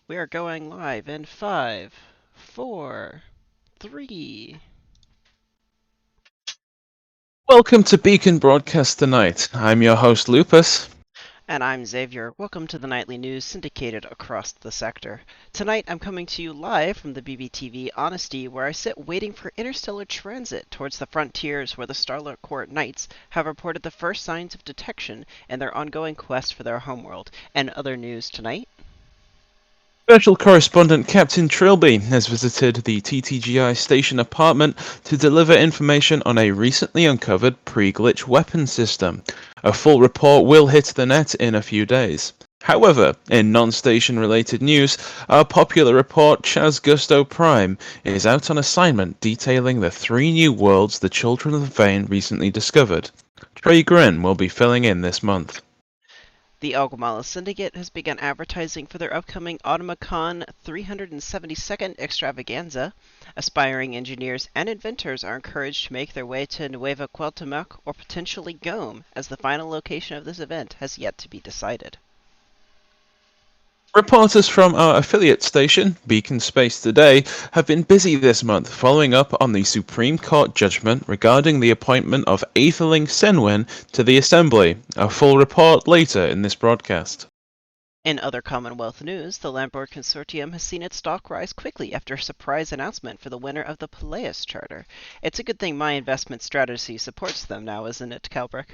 We are going live in 5, 4, 3. Welcome to Beacon Broadcast Tonight. I'm your host, Lupus. And I'm Xavier. Welcome to the nightly news syndicated across the sector. Tonight I'm coming to you live from the BBTV Honesty, where I sit waiting for interstellar transit towards the frontiers where the Starlight Corps Knights have reported the first signs of detection in their ongoing quest for their homeworld. And other news tonight. Special correspondent Captain Trilby has visited the TTGI station apartment to deliver information on a recently uncovered pre-glitch weapon system. A full report will hit the net in a few days. However, in non-station related news, our popular report Chaz Gusto Prime is out on assignment detailing the 3 new worlds the Children of the Vein recently discovered. Trey Grin will be filling in this month. The Alguamala Syndicate has begun advertising for their upcoming AutomaCon 372nd extravaganza. Aspiring engineers and inventors are encouraged to make their way to Nueva Cuauhtémoc or potentially Gome, as the final location of this event has yet to be decided. Reporters from our affiliate station, Beacon Space Today, have been busy this month following up on the Supreme Court judgment regarding the appointment of Aetherling Senwin to the Assembly. A full report later in this broadcast. In other Commonwealth news, the Landlord Consortium has seen its stock rise quickly after a surprise announcement for the winner of the Peleus Charter. It's a good thing my investment strategy supports them now, isn't it, Calbrick?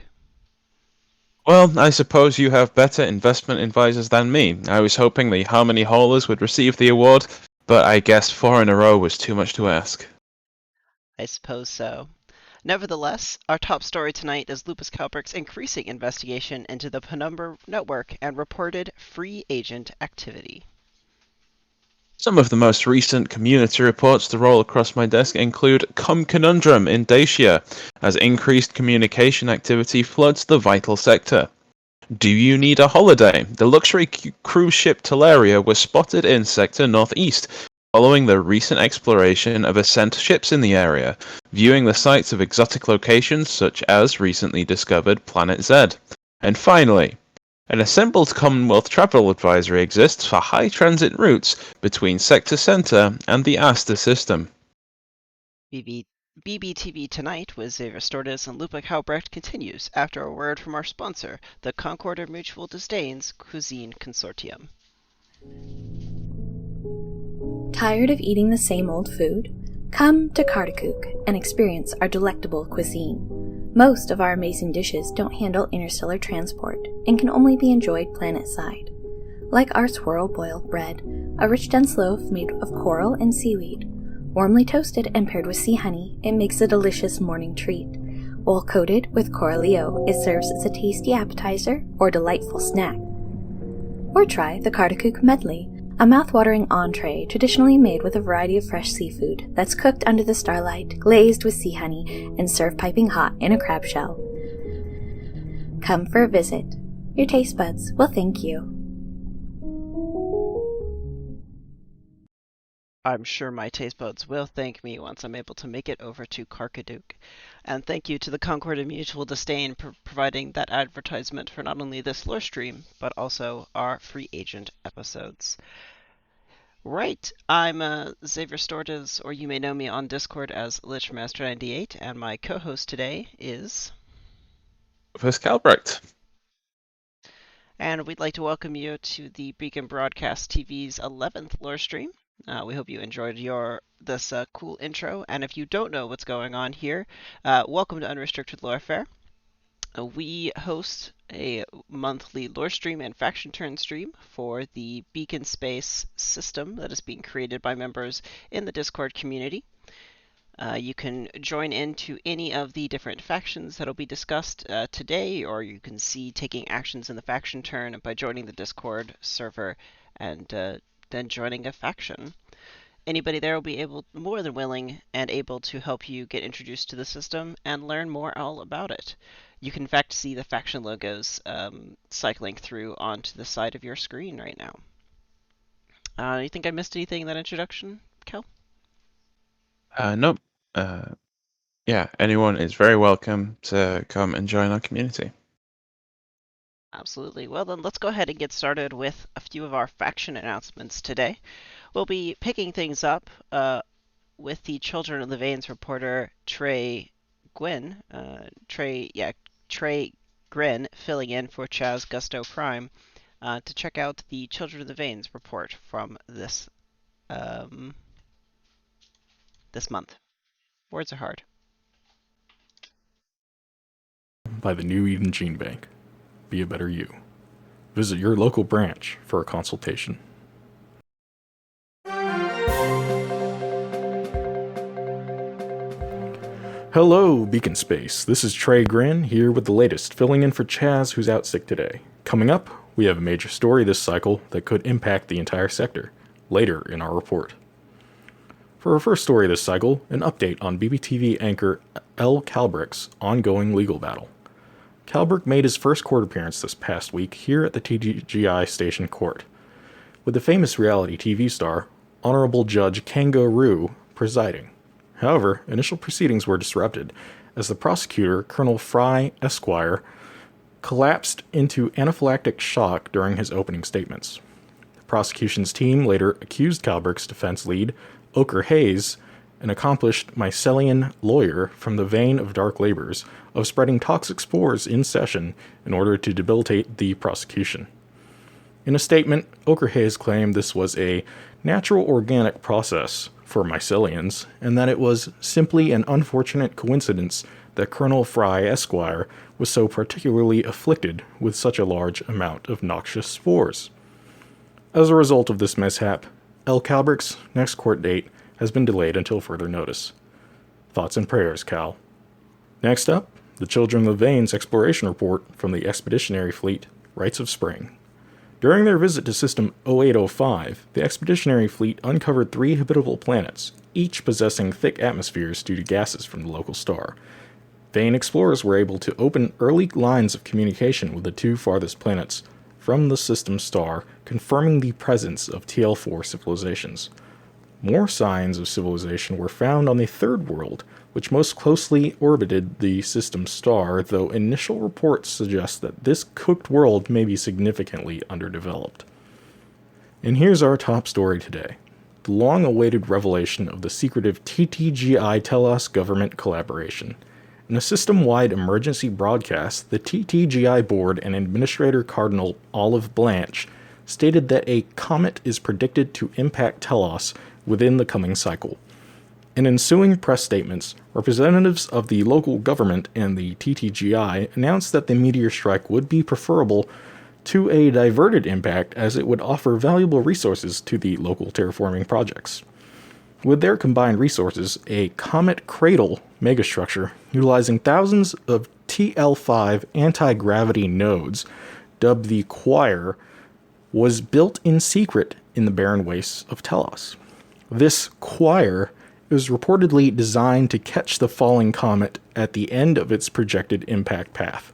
Well, I suppose you have better investment advisors than me. I was hoping the Harmony Haulers would receive the award, but I guess 4 in a row was too much to ask. I suppose so. Nevertheless, our top story tonight is Lupus Kalbrick's increasing investigation into the Penumbra network and reported free agent activity. Some of the most recent community reports to roll across my desk include Conundrum in Dacia, as increased communication activity floods the vital sector. Do you need a holiday? The luxury cruise ship Teleria was spotted in Sector Northeast, following the recent exploration of Ascent ships in the area, viewing the sites of exotic locations such as recently discovered Planet Z. And finally, an assembled Commonwealth travel advisory exists for high transit routes between Sector Centre and the Aster system. BB, BBTV Tonight with Xavier Stortis and Lupa Halbrecht continues after a word from our sponsor, the Concord of Mutual Disdain's Cuisine Consortium. Tired of eating the same old food? Come to Kartakook and experience our delectable cuisine. Most of our amazing dishes don't handle interstellar transport and can only be enjoyed planet-side. Like our swirl boiled bread, a rich dense loaf made of coral and seaweed. Warmly toasted and paired with sea honey, it makes a delicious morning treat. While coated with coralillo, it serves as a tasty appetizer or delightful snack. Or try the Kartakook Medley, a mouth-watering entree traditionally made with a variety of fresh seafood that's cooked under the starlight, glazed with sea honey, and served piping hot in a crab shell. Come for a visit. Your taste buds will thank you. I'm sure my taste buds will thank me once I'm able to make it over to Karkadook. And thank you to the Concord of Mutual Disdain for providing that advertisement for not only this lore stream, but also our free agent episodes. Right, I'm Xavier Stortes, or you may know me on Discord as LichMaster98, and my co-host today is... First Calbrecht. And we'd like to welcome you to the Beacon Broadcast TV's 11th lore stream. We hope you enjoyed this cool intro, and if you don't know what's going on here, welcome to Unrestricted Lore Fair. We host a monthly lore stream and faction turn stream for the Beacon Space system that is being created by members in the Discord community. You can join into any of the different factions that will be discussed today, or you can see taking actions in the faction turn by joining the Discord server and then joining a faction. Anybody there will be more than willing and able to help you get introduced to the system and learn more all about it. You can in fact see the faction logos cycling through onto the side of your screen right now. You think I missed anything in that introduction, Kel? Nope. Yeah, anyone is very welcome to come and join our community. Absolutely. Well, then let's go ahead and get started with a few of our faction announcements today. We'll be picking things up with the Children of the Veins reporter Trey Gwynn. Trey Grin filling in for Chaz Gusto Prime to check out the Children of the Veins report from um, this month. Words are hard. By the New Eden Gene Bank. Be a better you. Visit your local branch for a consultation. Hello, Beacon Space. This is Trey Grin here with the latest, filling in for Chaz, who's out sick today. Coming up, we have a major story this cycle that could impact the entire sector, later in our report. For our first story this cycle, an update on BBTV anchor L. Calbrick's ongoing legal battle. Calbrick made his first court appearance this past week here at the TGI Station Court, with the famous reality TV star, Honorable Judge Kangaroo, presiding. However, initial proceedings were disrupted as the prosecutor, Colonel Fry Esquire, collapsed into anaphylactic shock during his opening statements. The prosecution's team later accused Calbrick's defense lead, Ochre Hayes, an accomplished mycelian lawyer from the vein of dark labors, of spreading toxic spores in session in order to debilitate the prosecution. In a statement, Ochre Hayes claimed this was a natural organic process for mycelians, and that it was simply an unfortunate coincidence that Colonel Fry Esquire was so particularly afflicted with such a large amount of noxious spores. As a result of this mishap, L. Calbrick's next court date has been delayed until further notice. Thoughts and prayers, Cal. Next up, the Children of the Veins exploration report from the Expeditionary Fleet, Rites of Spring. During their visit to System 0805, the Expeditionary Fleet uncovered 3 habitable planets, each possessing thick atmospheres due to gases from the local star. Vein explorers were able to open early lines of communication with the 2 farthest planets from the system star, confirming the presence of TL4 civilizations. More signs of civilization were found on the third world, which most closely orbited the system star, though initial reports suggest that this cooked world may be significantly underdeveloped. And here's our top story today. The long-awaited revelation of the secretive TTGI-Telos government collaboration. In a system-wide emergency broadcast, the TTGI board and administrator Cardinal Olive Blanche stated that a comet is predicted to impact Telos within the coming cycle. In ensuing press statements, representatives of the local government and the TTGI announced that the meteor strike would be preferable to a diverted impact as it would offer valuable resources to the local terraforming projects. With their combined resources, a comet cradle megastructure utilizing thousands of TL5 anti-gravity nodes, dubbed the Choir, was built in secret in the barren wastes of Telos. This Choir is reportedly designed to catch the falling comet at the end of its projected impact path.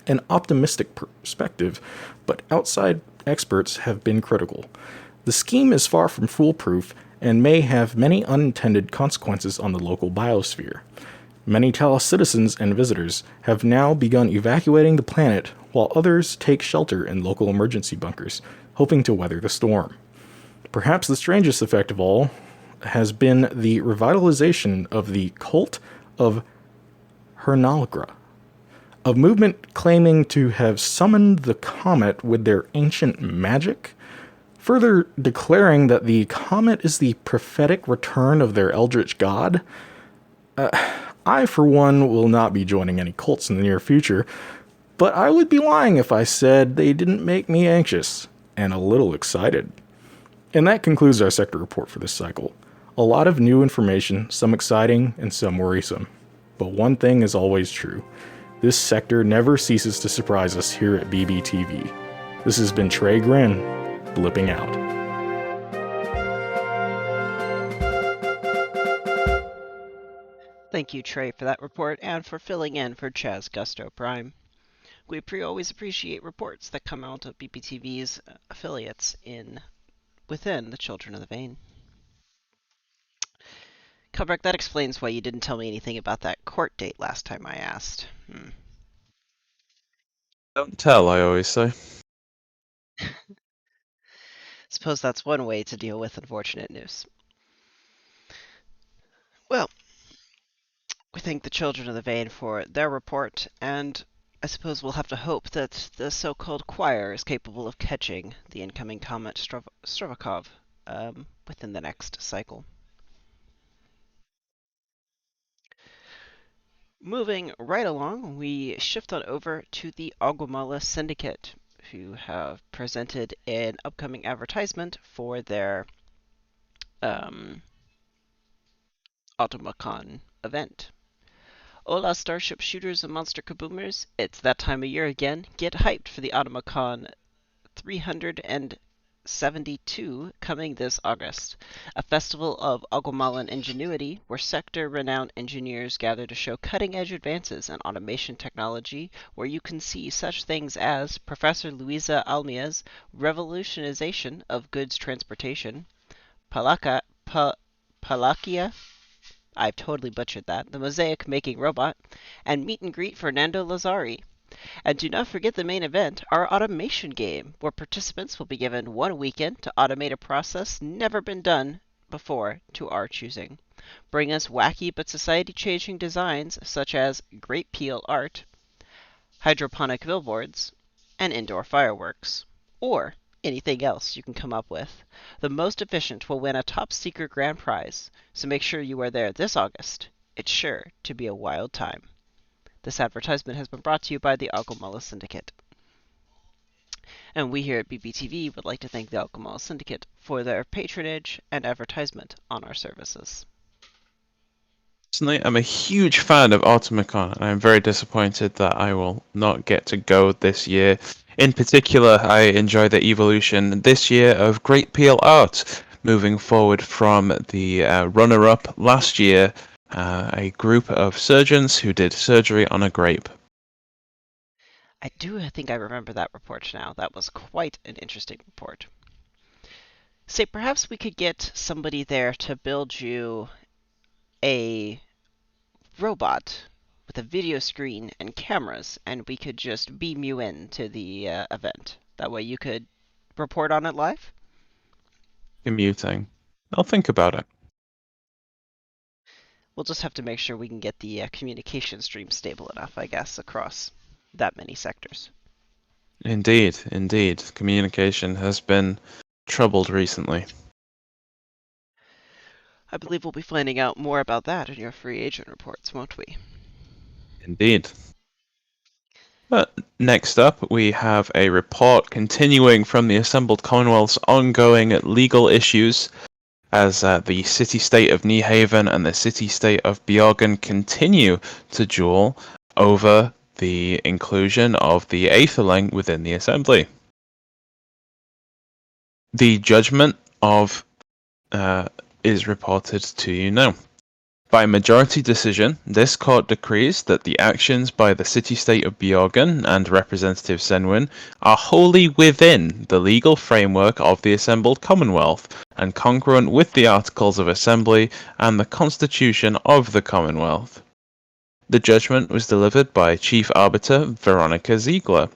An optimistic perspective, but outside experts have been critical. The scheme is far from foolproof and may have many unintended consequences on the local biosphere. Many Telos citizens and visitors have now begun evacuating the planet, while others take shelter in local emergency bunkers, hoping to weather the storm. Perhaps the strangest effect of all has been the revitalization of the cult of Hernalgra, a movement claiming to have summoned the comet with their ancient magic, further declaring that the comet is the prophetic return of their eldritch god. I, for one, will not be joining any cults in the near future, but I would be lying if I said they didn't make me anxious and a little excited. And that concludes our sector report for this cycle. A lot of new information, some exciting and some worrisome. But one thing is always true. This sector never ceases to surprise us here at BBTV. This has been Trey Grin, blipping out. Thank you, Trey, for that report and for filling in for Chaz Gusto Prime. We always appreciate reports that come out of BBTV's affiliates within the Children of the Vein. Kubrick, that explains why you didn't tell me anything about that court date last time I asked. Don't tell, I always say. Suppose that's one way to deal with unfortunate news. Well, we thank the Children of the Vein for their report, and I suppose we'll have to hope that the so-called choir is capable of catching the incoming comet Strovakov within the next cycle. Moving right along, we shift on over to the Aguamala Syndicate, who have presented an upcoming advertisement for their Automacon event. Hola, Starship Shooters and Monster Kaboomers. It's that time of year again. Get hyped for the Automacon 372 coming this August, a festival of Aguamalan ingenuity where sector-renowned engineers gather to show cutting-edge advances in automation technology, where you can see such things as Professor Luisa Almia's revolutionization of goods transportation, Palakia, I've totally butchered that, the mosaic-making robot, and meet and greet Fernando Lazari. And do not forget the main event, our automation game, where participants will be given 1 weekend to automate a process never been done before to our choosing. Bring us wacky but society-changing designs such as grape peel art, hydroponic billboards, and indoor fireworks. Or anything else you can come up with. The most efficient will win a top secret grand prize, so make sure you are there this August. It's sure to be a wild time. This advertisement has been brought to you by the Aguamala Syndicate. And we here at BBTV would like to thank the Aguamala Syndicate for their patronage and advertisement on our services. Personally, I'm a huge fan of Automacon, and I'm very disappointed that I will not get to go this year. In particular, I enjoy the evolution this year of Great Peel Art, moving forward from the runner-up last year, a group of surgeons who did surgery on a grape. I think I remember that report now. That was quite an interesting report. Say, perhaps we could get somebody there to build you a robot with a video screen and cameras, and we could just beam you in to the event. That way you could report on it live? Commuting. I'll think about it. We'll just have to make sure we can get the communication stream stable enough, I guess, across that many sectors. Indeed, indeed. Communication has been troubled recently. I believe we'll be finding out more about that in your free agent reports, won't we? Indeed. But next up, we have a report continuing from the Assembled Commonwealth's ongoing legal issues as the city-state of Nehaven and the city-state of Bjorgen continue to duel over the inclusion of the Aetherling within the Assembly. The judgment of is reported to you now. By majority decision, this court decrees that the actions by the city-state of Bjorgen and Representative Senwin are wholly within the legal framework of the Assembled Commonwealth and congruent with the Articles of Assembly and the Constitution of the Commonwealth. The judgment was delivered by Chief Arbiter Veronica Ziegler,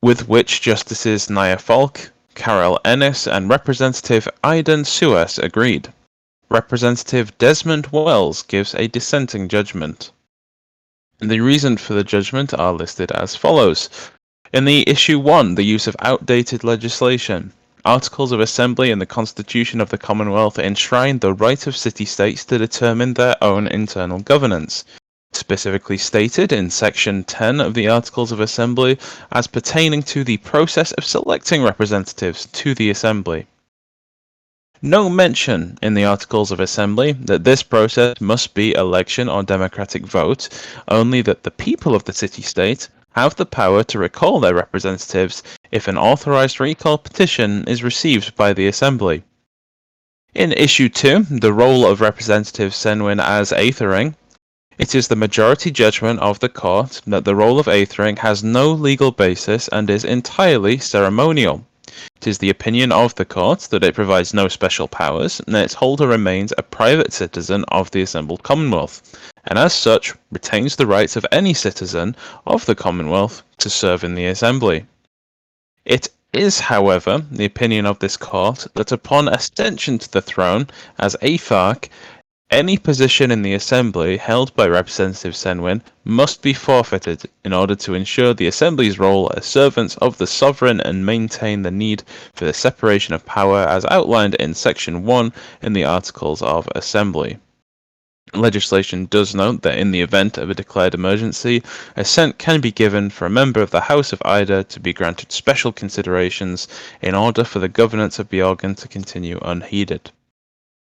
with which Justices Naya Falk, Carol Ennis and Representative Aidan Suas agreed. Representative Desmond Wells gives a dissenting judgment. The reason for the judgment are listed as follows. In the Issue 1, the use of outdated legislation. Articles of Assembly and the Constitution of the Commonwealth enshrine the right of city-states to determine their own internal governance, specifically stated in Section 10 of the Articles of Assembly as pertaining to the process of selecting representatives to the Assembly. No mention in the Articles of Assembly that this process must be election or democratic vote, only that the people of the city-state have the power to recall their representatives if an authorized recall petition is received by the Assembly. In Issue 2, the role of Representative Senwin as Aethering, it is the majority judgment of the court that the role of Aethering has no legal basis and is entirely ceremonial. It is the opinion of the court that it provides no special powers, and that its holder remains a private citizen of the assembled Commonwealth, and as such retains the rights of any citizen of the Commonwealth to serve in the Assembly. It is, however, the opinion of this court that upon ascension to the throne as Atharch, any position in the Assembly held by Representative Senwin must be forfeited in order to ensure the Assembly's role as servants of the sovereign and maintain the need for the separation of power as outlined in Section 1 in the Articles of Assembly. Legislation does note that in the event of a declared emergency, assent can be given for a member of the House of Ida to be granted special considerations in order for the governance of the organ to continue unheeded.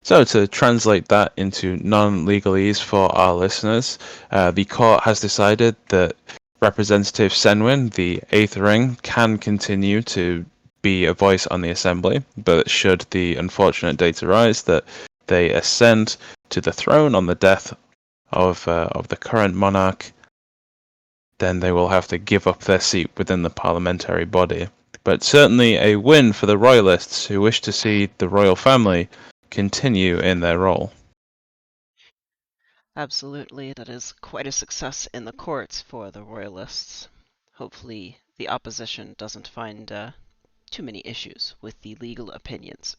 So, to translate that into non-legalese for our listeners, the court has decided that Representative Senwin, the eighth ring, can continue to be a voice on the Assembly, but should the unfortunate date arise that they ascend to the throne on the death of the current monarch, then they will have to give up their seat within the parliamentary body. But certainly a win for the royalists who wish to see the royal family continue in their role. Absolutely, that is quite a success in the courts for the royalists. Hopefully, the opposition doesn't find too many issues with the legal opinions.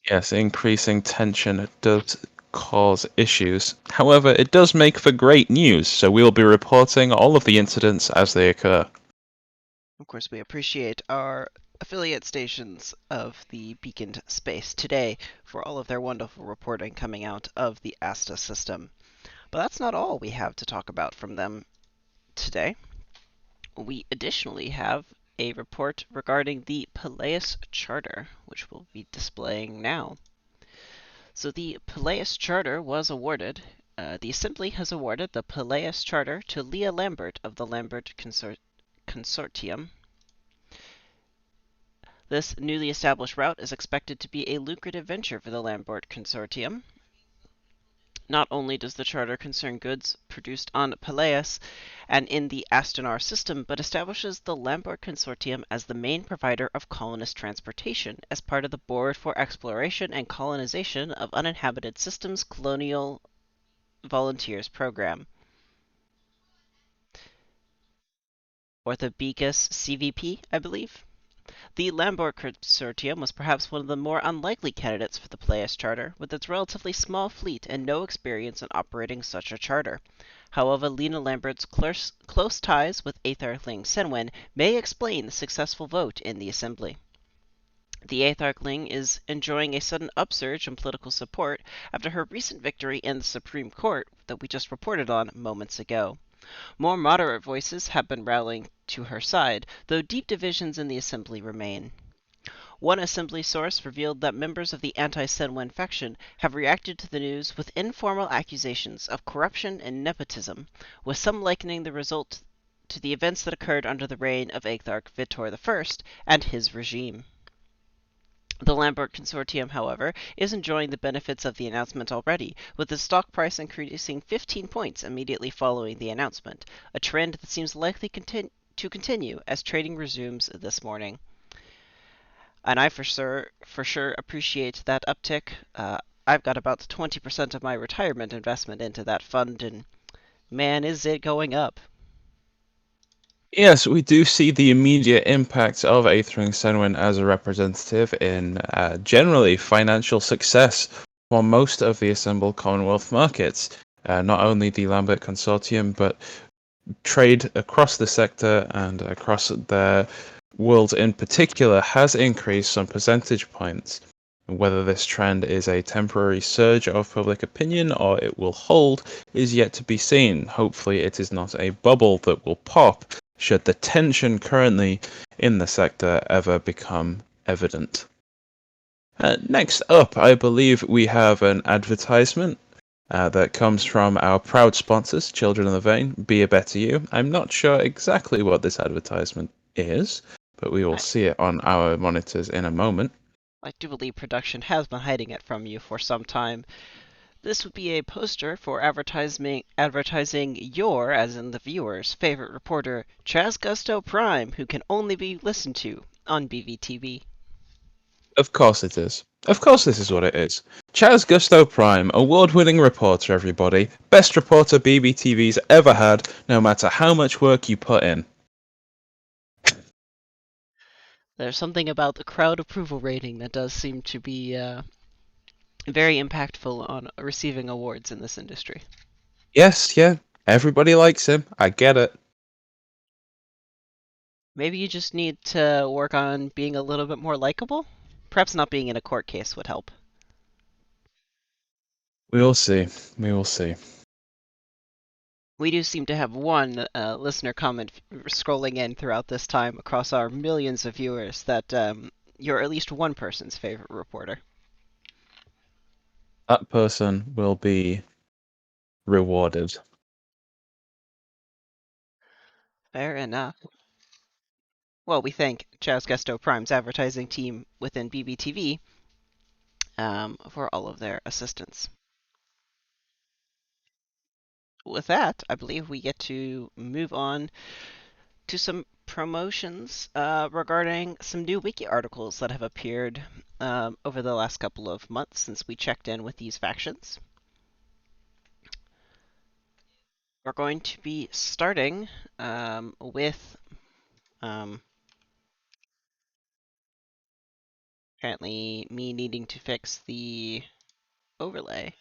Yes, increasing tension does cause issues. However, it does make for great news, so we will be reporting all of the incidents as they occur. Of course, we appreciate our affiliate stations of the beaconed space today for all of their wonderful reporting coming out of the ASTA system. But that's not all we have to talk about from them today. We additionally have a report regarding the Peleus Charter, which we'll be displaying now. So the Peleus Charter was awarded. The Assembly has awarded the Peleus Charter to Leah Lambert of the Lambert Consortium. This newly established route is expected to be a lucrative venture for the Lambert Consortium. Not only does the charter concern goods produced on Peleus and in the Astanar system, but establishes the Lambert Consortium as the main provider of colonist transportation as part of the Board for Exploration and Colonization of Uninhabited Systems Colonial Volunteers Program, or the BECAS CVP, I believe. The Lambert Consortium was perhaps one of the more unlikely candidates for the Peleus Charter, with its relatively small fleet and no experience in operating such a charter. However, Lena Lambert's close ties with Atharchling Senwin may explain the successful vote in the Assembly. The Atharchling is enjoying a sudden upsurge in political support after her recent victory in the Supreme Court that we just reported on moments ago. More moderate voices have been rallying to her side, though deep divisions in the Assembly remain. One Assembly source revealed that members of the anti-Senwin faction have reacted to the news with informal accusations of corruption and nepotism, with some likening the result to the events that occurred under the reign of Atharch Vitor I and his regime. The Lambert Consortium, however, is enjoying the benefits of the announcement already, with the stock price increasing 15 points immediately following the announcement, a trend that seems likely to continue as trading resumes this morning. And I for sure appreciate that uptick. I've got about 20% of my retirement investment into that fund, and man, is it going up. Yes, we do see the immediate impact of Aethering Senwin as a representative in generally financial success for most of the assembled Commonwealth markets. Not only the Lambert Consortium, but trade across the sector and across the world in particular has increased some percentage points. Whether this trend is a temporary surge of public opinion or it will hold is yet to be seen. Hopefully it is not a bubble that will pop should the tension currently in the sector ever become evident. Next up, I believe we have an advertisement that comes from our proud sponsors, Children of the Vein, Be a Better You. I'm not sure exactly what this advertisement is, but we will see it on our monitors in a moment. I do believe production has been hiding it from you for some time. This would be a poster for advertising your, as in the viewer's, favorite reporter, Chaz Gusto Prime, who can only be listened to on BVTV. Of course it is. Of course this is what it is. Chaz Gusto Prime, award-winning reporter, everybody. Best reporter BBTV's ever had, no matter how much work you put in. There's something about the crowd approval rating that does seem to be very impactful on receiving awards in this industry. Yes, yeah, everybody likes him. I get it. Maybe you just need to work on being a little bit more likable? Perhaps not being in a court case would help. We will see. We will see. We do seem to have one listener comment scrolling in throughout this time across our millions of viewers that you're at least one person's favorite reporter. That person will be rewarded. Fair enough. Well, we thank Chaz Gusto Prime's advertising team within BBTV for all of their assistance. With that, I believe we get to move on to some promotions regarding some new wiki articles that have appeared over the last couple of months since we checked in with these factions. We're going to be starting with apparently me needing to fix the overlay.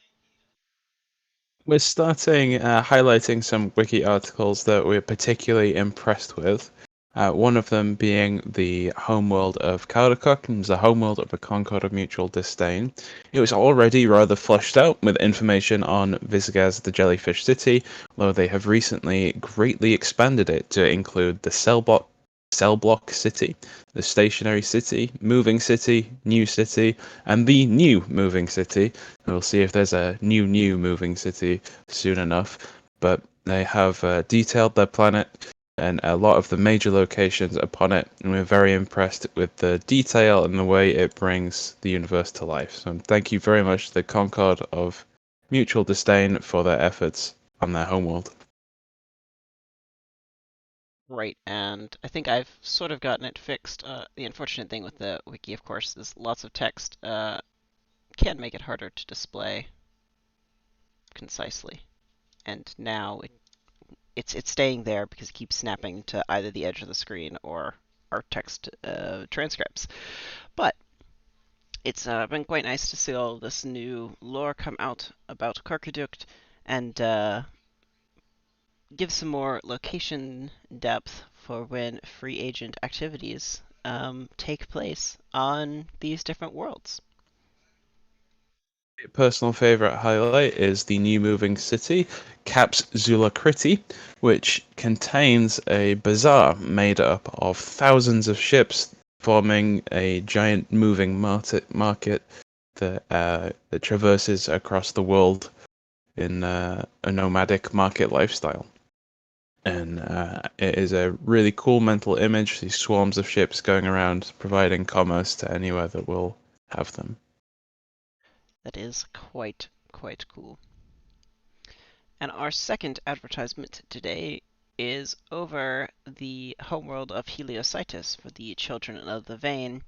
We're starting highlighting some wiki articles that we're particularly impressed with. One of them being the homeworld of Caldecott, and the homeworld of the Concord of Mutual Disdain. It was already rather fleshed out with information on Visgaz, the Jellyfish City, though they have recently greatly expanded it to include the cell block city, the stationary city, moving city, new city, and the new moving city. We'll see if there's a new moving city soon enough. But they have detailed their planet and a lot of the major locations upon it, and we're very impressed with the detail and the way it brings the universe to life. So thank you very much to the Concord of Mutual Disdain for their efforts on their homeworld. Right, and I think I've sort of gotten it fixed. The unfortunate thing with the wiki, of course, is lots of text can make it harder to display concisely. And now it's staying there because it keeps snapping to either the edge of the screen or our text transcripts. But it's been quite nice to see all this new lore come out about Karkadukt and give some more location depth for when free agent activities take place on these different worlds. Personal favorite highlight is the new moving city, Caps Zulakriti, which contains a bazaar made up of thousands of ships forming a giant moving market that traverses across the world in a nomadic market lifestyle. And it is a really cool mental image, these swarms of ships going around providing commerce to anywhere that will have them. That is quite cool. And our second advertisement today is over the homeworld of Heliocytus for the Children of the Vein.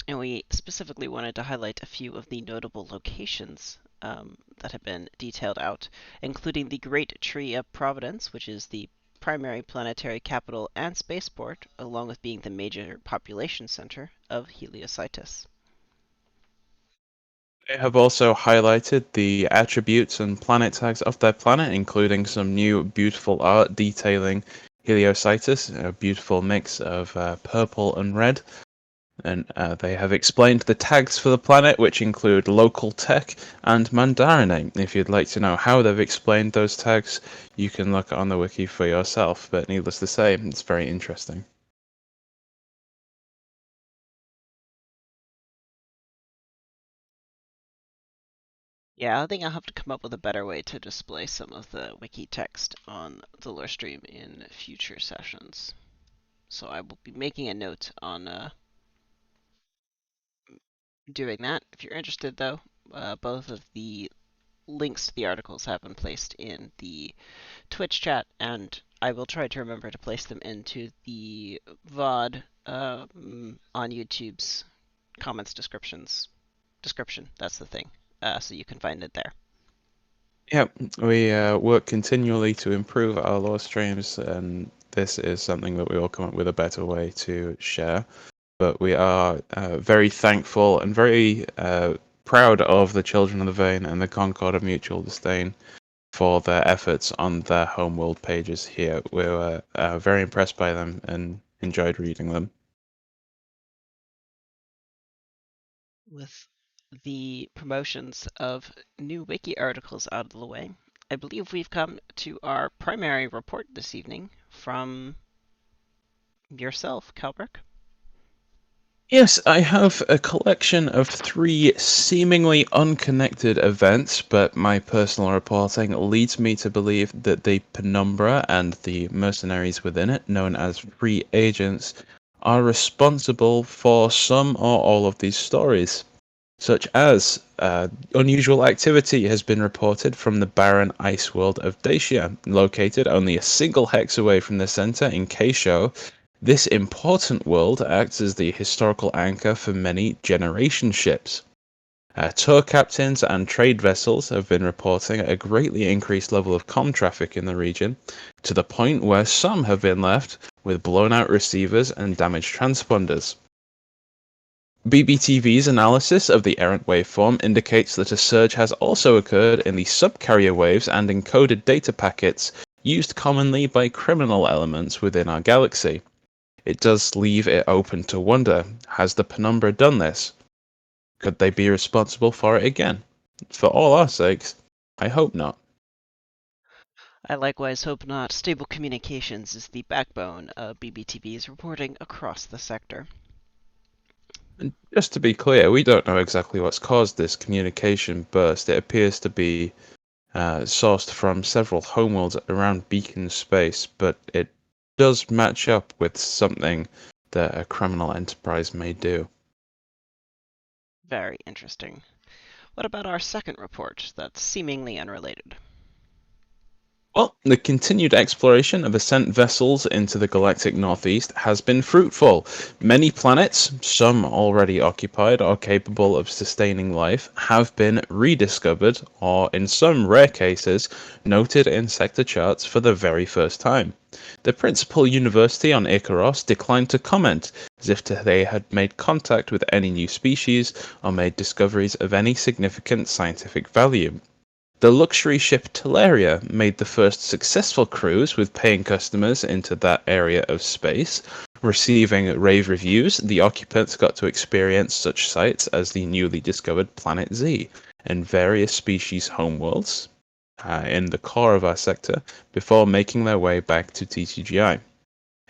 And we specifically wanted to highlight a few of the notable locations that have been detailed out, including the Great Tree of Providence, which is the primary planetary capital and spaceport, along with being the major population center of Heliocytus. They have also highlighted the attributes and planet tags of their planet, including some new beautiful art detailing Heliocytus, a beautiful mix of purple and red. And they have explained the tags for the planet, which include local tech and Mandarine. If you'd like to know how they've explained those tags, you can look on the wiki for yourself. But needless to say, it's very interesting. Yeah, I think I'll have to come up with a better way to display some of the wiki text on the lore stream in future sessions. So I will be making a note on doing that. If you're interested, though, both of the links to the articles have been placed in the Twitch chat, and I will try to remember to place them into the VOD on YouTube's comments description. That's the thing. So you can find it there. Yeah, we work continually to improve our lore streams, and this is something that we will come up with a better way to share. But we are very thankful and very proud of the Children of the Vein and the Concord of Mutual Disdain for their efforts on their homeworld pages here. We were very impressed by them and enjoyed reading them. With the promotions of new wiki articles out of the way, I believe we've come to our primary report this evening from yourself, Calbrick. Yes, I have a collection of 3 seemingly unconnected events, but my personal reporting leads me to believe that the Penumbra and the mercenaries within it, known as free agents, are responsible for some or all of these stories, such as unusual activity has been reported from the barren ice world of Dacia, located only a single hex away from the center in Keisho. This important world acts as the historical anchor for many generation ships. Tour captains and trade vessels have been reporting a greatly increased level of comm traffic in the region, to the point where some have been left with blown out receivers and damaged transponders. BBTV's analysis of the errant waveform indicates that a surge has also occurred in the subcarrier waves and encoded data packets used commonly by criminal elements within our galaxy. It does leave it open to wonder, has the Penumbra done this? Could they be responsible for it again? For all our sakes, I hope not. I likewise hope not. Stable communications is the backbone of BBTV's reporting across the sector. And just to be clear, we don't know exactly what's caused this communication burst. It appears to be sourced from several homeworlds around Beacon space, but it does match up with something that a criminal enterprise may do. Very interesting. What about our second report that's seemingly unrelated? Well, the continued exploration of ascent vessels into the galactic northeast has been fruitful. Many planets, some already occupied or capable of sustaining life, have been rediscovered, or in some rare cases, noted in sector charts for the very first time. The principal university on Icaros declined to comment, as if they had made contact with any new species or made discoveries of any significant scientific value. The luxury ship Teleria made the first successful cruise with paying customers into that area of space. Receiving rave reviews, the occupants got to experience such sights as the newly discovered Planet Z and various species homeworlds in the core of our sector before making their way back to TTGI.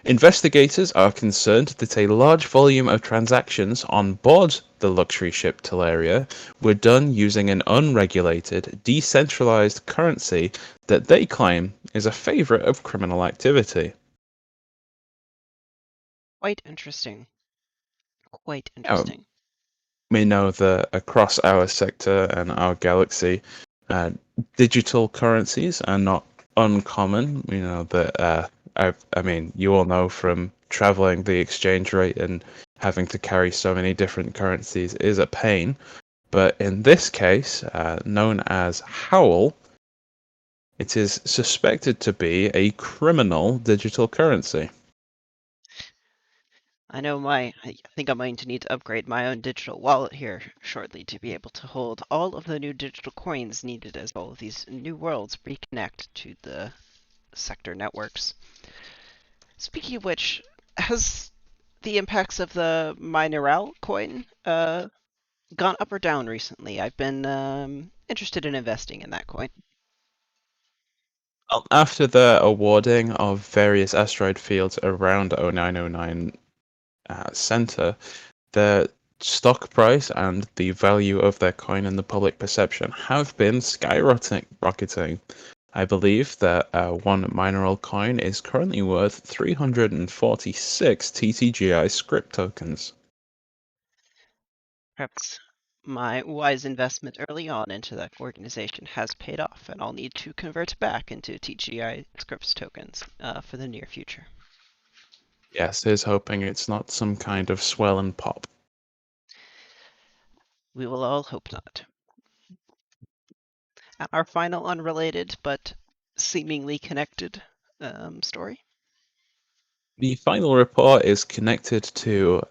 Investigators are concerned that a large volume of transactions on board the luxury ship Teleria were done using an unregulated, decentralized currency that they claim is a favorite of criminal activity. Quite interesting. Quite Now, interesting. we know that across our sector and our galaxy, uh, digital currencies are not uncommon. We know that, I mean, you all know from traveling the exchange rate and having to carry so many different currencies is a pain. But in this case, known as Howl, it is suspected to be a criminal digital currency. I think I'm going to need to upgrade my own digital wallet here shortly to be able to hold all of the new digital coins needed as all of these new worlds reconnect to the sector networks. Speaking of which, has the impacts of the Mineral coin gone up or down recently? I've been interested in investing in that coin. After the awarding of various asteroid fields around 0909 center, the stock price and the value of their coin in the public perception have been skyrocketing. I believe that one mineral coin is currently worth 346 TTGI script tokens. Perhaps My wise investment early on into that organization has paid off, and I'll need to convert back into TGI Scripts tokens for the near future. Yes, here's hoping it's not some kind of swell and pop. We will all hope not. And our final unrelated but seemingly connected story. The final report is connected to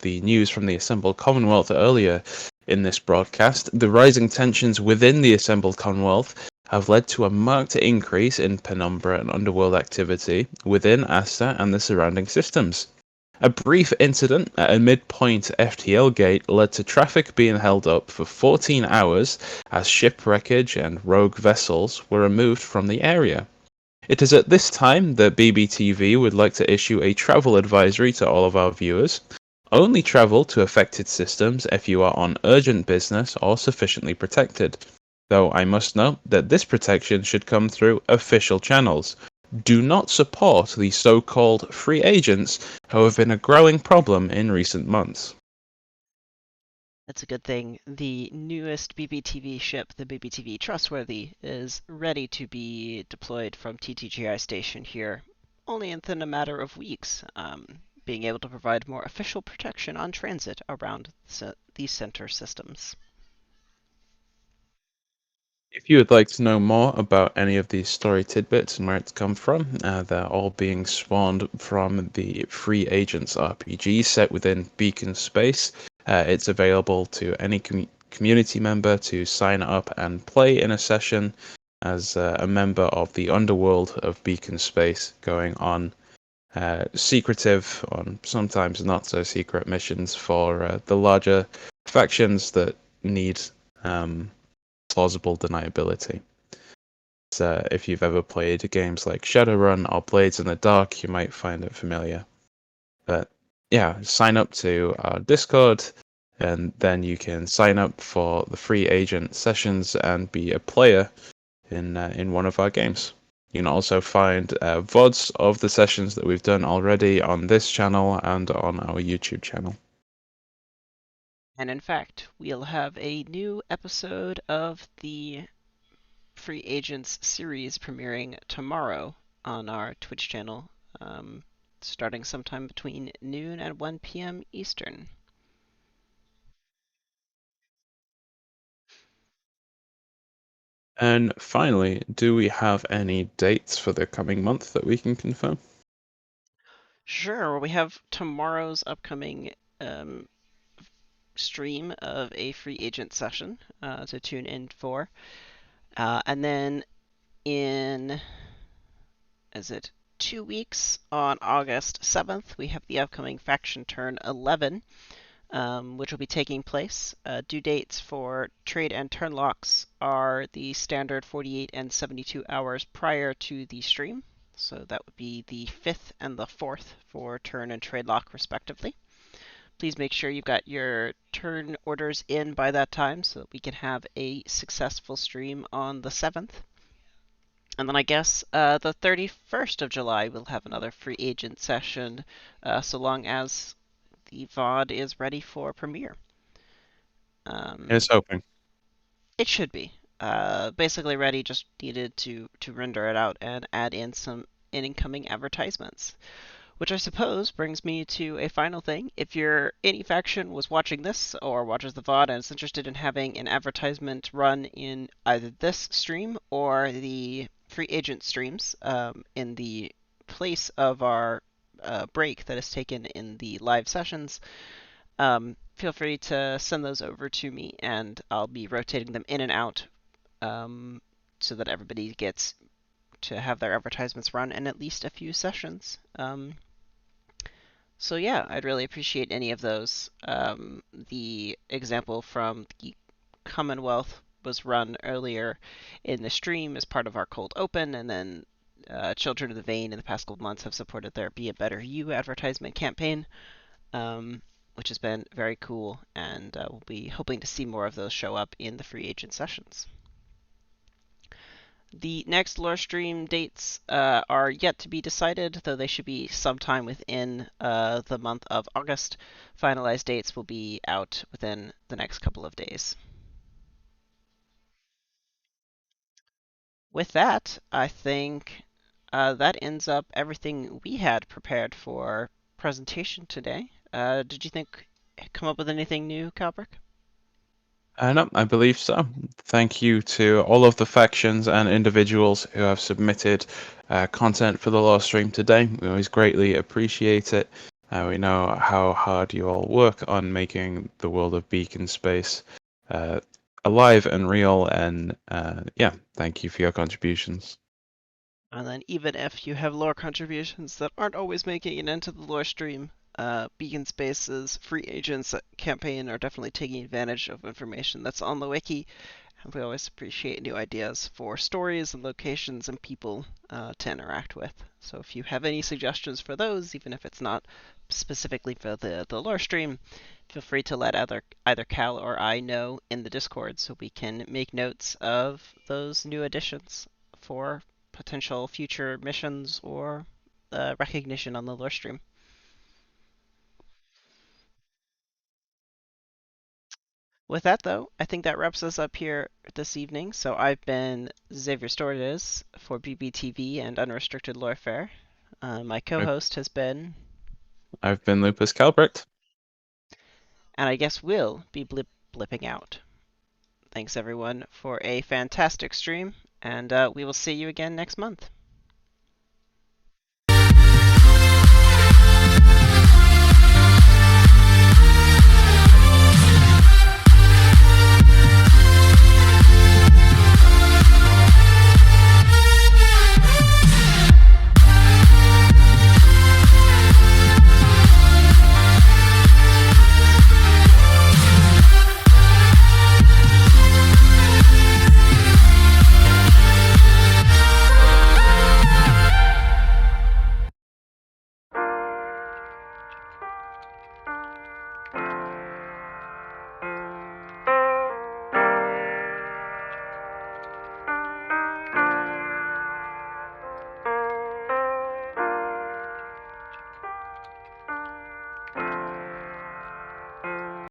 the news from the Assembled Commonwealth earlier in this broadcast. The rising tensions within the Assembled Commonwealth have led to a marked increase in Penumbra and underworld activity within Asta and the surrounding systems. A brief incident at a midpoint FTL gate led to traffic being held up for 14 hours as ship wreckage and rogue vessels were removed from the area. It is at this time that BBTV would like to issue a travel advisory to all of our viewers. Only travel to affected systems if you are on urgent business or sufficiently protected. Though I must note that this protection should come through official channels. Do not support the so-called free agents who have been a growing problem in recent months. That's a good thing. The newest BBTV ship, the BBTV Trustworthy, is ready to be deployed from TTGI station here, only within a matter of weeks, being able to provide more official protection on transit around these center systems. If you would like to know more about any of these story tidbits and where it's come from, they're all being spawned from the Free Agents RPG set within Beacon Space. It's available to any community member to sign up and play in a session as a member of the underworld of Beacon Space, going on secretive, on sometimes not so secret missions for the larger factions that need plausible deniability. So if you've ever played games like Shadowrun or Blades in the Dark, you might find it familiar. But yeah, sign up to our Discord, and then you can sign up for the free agent sessions and be a player in one of our games. You can also find VODs of the sessions that we've done already on this channel and on our YouTube channel. And in fact, we'll have a new episode of the Free Agents series premiering tomorrow on our Twitch channel, starting sometime between noon and 1 p.m. Eastern. And finally, do we have any dates for the coming month that we can confirm? Sure, we have tomorrow's upcoming stream of a free agent session to tune in for. And then in, is it 2 weeks, on August 7th, we have the upcoming Faction Turn 11, which will be taking place. Due dates for trade and turn locks are the standard 48 and 72 hours prior to the stream. So that would be the 5th and the 4th for turn and trade lock, respectively. Please make sure you've got your turn orders in by that time so that we can have a successful stream on the 7th. And then I guess the 31st of July we'll have another free agent session, so long as the VOD is ready for premiere. Here's hoping. It should be. Basically ready, just needed to render it out and add in some incoming advertisements. Which I suppose brings me to a final thing. If any faction was watching this or watches the VOD and is interested in having an advertisement run in either this stream or the free agent streams in the place of our break that is taken in the live sessions, feel free to send those over to me and I'll be rotating them in and out so that everybody gets to have their advertisements run in at least a few sessions. So yeah, I'd really appreciate any of those. The example from the Commonwealth was run earlier in the stream as part of our cold open, and then Children of the Vein in the past couple months have supported their Be a Better You advertisement campaign, which has been very cool, and we'll be hoping to see more of those show up in the free agent sessions. The next lore stream dates are yet to be decided, though they should be sometime within the month of August. Finalized dates will be out within the next couple of days. With that, I think that ends up everything we had prepared for presentation today. Did you think come up with anything new, Calbrick? No, I believe so. Thank you to all of the factions and individuals who have submitted content for the lore stream today. We always greatly appreciate it. We know how hard you all work on making the world of Beacon Space alive and real, and yeah, thank you for your contributions. And then even if you have lore contributions that aren't always making it into the lore stream, Beacon Space's free agents campaign are definitely taking advantage of information that's on the wiki, and we always appreciate new ideas for stories and locations and people to interact with. So if you have any suggestions for those, even if it's not specifically for the lore stream, feel free to let either Cal or I know in the Discord so we can make notes of those new additions for potential future missions or recognition on the lore stream. With that, though, I think that wraps us up here this evening. So I've been Xavier Stordes for BBTV and Unrestricted Lorefare. My co-host has been, I've been Lupus Calbrecht. and I guess we'll be blipping out. Thanks everyone for a fantastic stream, and we will see you again next month.